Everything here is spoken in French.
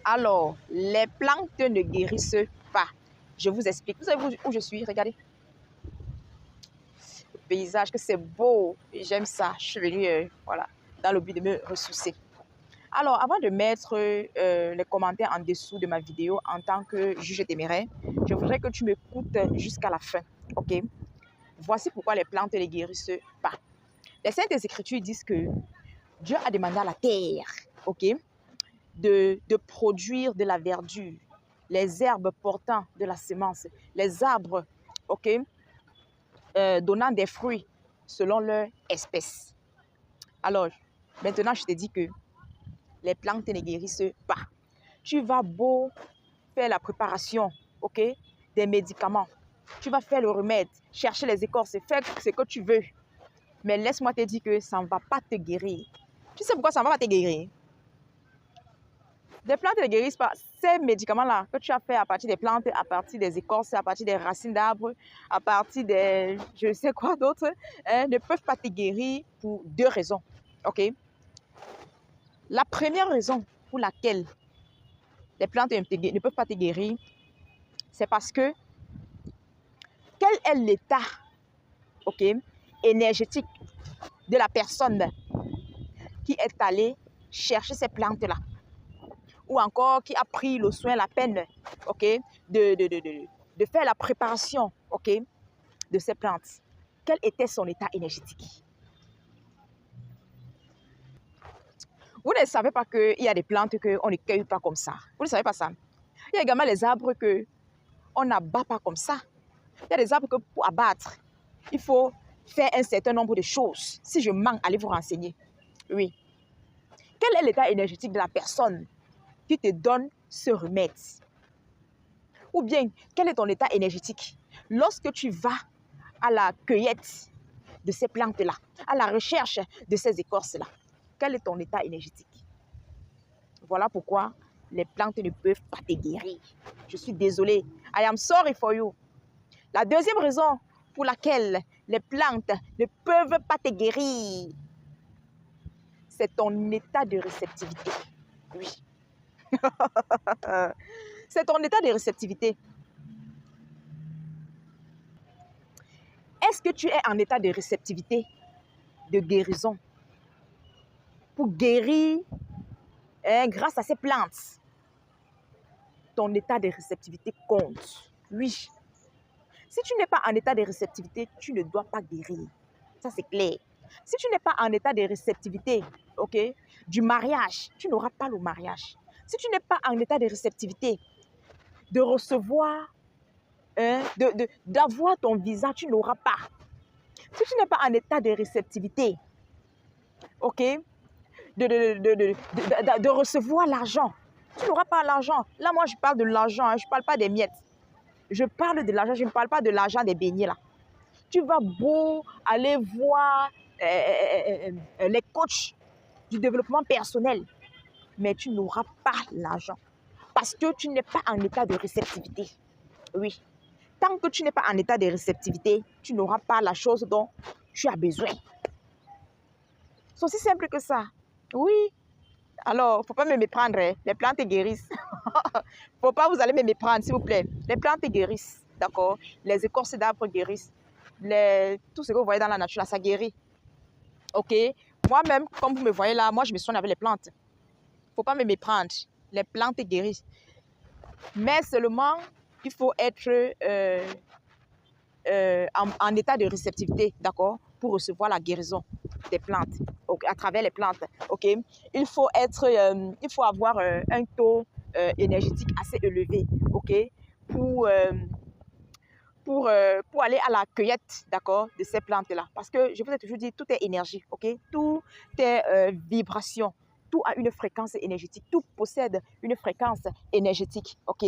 Alors, les plantes ne guérissent pas. Je vous explique. Vous savez où je suis? Regardez. Le paysage, que c'est beau. J'aime ça. Je suis venue voilà, dans le but de me ressourcer. Alors, avant de mettre les commentaires en dessous de ma vidéo en tant que juge téméraire, je voudrais que tu m'écoutes jusqu'à la fin. OK? Voici pourquoi les plantes ne guérissent pas. Les Saintes Écritures disent que Dieu a demandé à la terre, OK, de produire de la verdure, les herbes portant de la semence, les arbres, OK, donnant des fruits selon leur espèce. Alors, maintenant, je te dis que les plantes ne guérissent pas. Tu vas beau faire la préparation, OK, des médicaments. Tu vas faire le remède, chercher les écorces, faire ce que tu veux. Mais laisse-moi te dire que ça ne va pas te guérir. Tu sais pourquoi ça ne va pas te guérir? Des plantes ne guérissent pas. Ces médicaments-là que tu as fait à partir des plantes, à partir des écorces, à partir des racines d'arbres, à partir des je ne sais quoi d'autre, ne peuvent pas te guérir pour deux raisons. OK? La première raison pour laquelle les plantes ne peuvent pas te guérir, c'est parce que quel est l'état, OK, énergétique de la personne qui est allée chercher ces plantes-là, ou encore qui a pris le soin, la peine, OK, de faire la préparation, OK, de ces plantes. Quel était son état énergétique? Vous ne savez pas qu'il y a des plantes qu'on ne cueille pas comme ça. Vous ne savez pas ça. Il y a également les arbres qu'on n'abat pas comme ça. Il y a des arbres que pour abattre, il faut faire un certain nombre de choses. Si je manque, allez vous renseigner. Oui. Quel est l'état énergétique de la personne qui te donne ce remède? Ou bien, quel est ton état énergétique lorsque tu vas à la cueillette de ces plantes-là, à la recherche de ces écorces-là? Quel est ton état énergétique? Voilà pourquoi les plantes ne peuvent pas te guérir. Je suis désolée. I am sorry for you. La deuxième raison pour laquelle les plantes ne peuvent pas te guérir, c'est ton état de réceptivité. Oui. C'est ton état de réceptivité. Est-ce que tu es en état de réceptivité, de guérison, pour guérir grâce à ces plantes? Ton état de réceptivité compte. Oui. Si tu n'es pas en état de réceptivité, tu ne dois pas guérir. Ça, c'est clair. Si tu n'es pas en état de réceptivité, OK, du mariage, tu n'auras pas le mariage. Si tu n'es pas en état de réceptivité, de recevoir, d'avoir ton visa, tu n'auras pas. Si tu n'es pas en état de réceptivité, OK, de recevoir l'argent, tu n'auras pas l'argent. Là, moi, je parle de l'argent, hein, je ne parle pas des miettes. Je parle de l'argent, je ne parle pas de l'argent des beignets là. Tu vas beau aller voir les coachs du développement personnel, mais tu n'auras pas l'argent parce que tu n'es pas en état de réceptivité. Oui. Tant que tu n'es pas en état de réceptivité, tu n'auras pas la chose dont tu as besoin. C'est aussi simple que ça. Oui. Alors, il ne faut pas me méprendre. Hein. Les plantes guérissent. Il ne faut pas vous allez me méprendre, s'il vous plaît. Les plantes guérissent. D'accord? Les écorces d'arbres guérissent. Tout ce que vous voyez dans la nature, là, ça guérit. OK? Moi-même, comme vous me voyez là, moi, je me soigne avec les plantes. Il ne faut pas me méprendre. Les plantes guérissent. Mais seulement, il faut être en état de réceptivité, d'accord? Pour recevoir la guérison des plantes, okay, à travers les plantes. OK? Il faut avoir un taux énergétique assez élevé, OK? Pour aller à la cueillette, d'accord, de ces plantes-là. Parce que je vous ai toujours dit, tout est énergie, ok? Tout est vibration. Tout a une fréquence énergétique. Tout possède une fréquence énergétique, ok?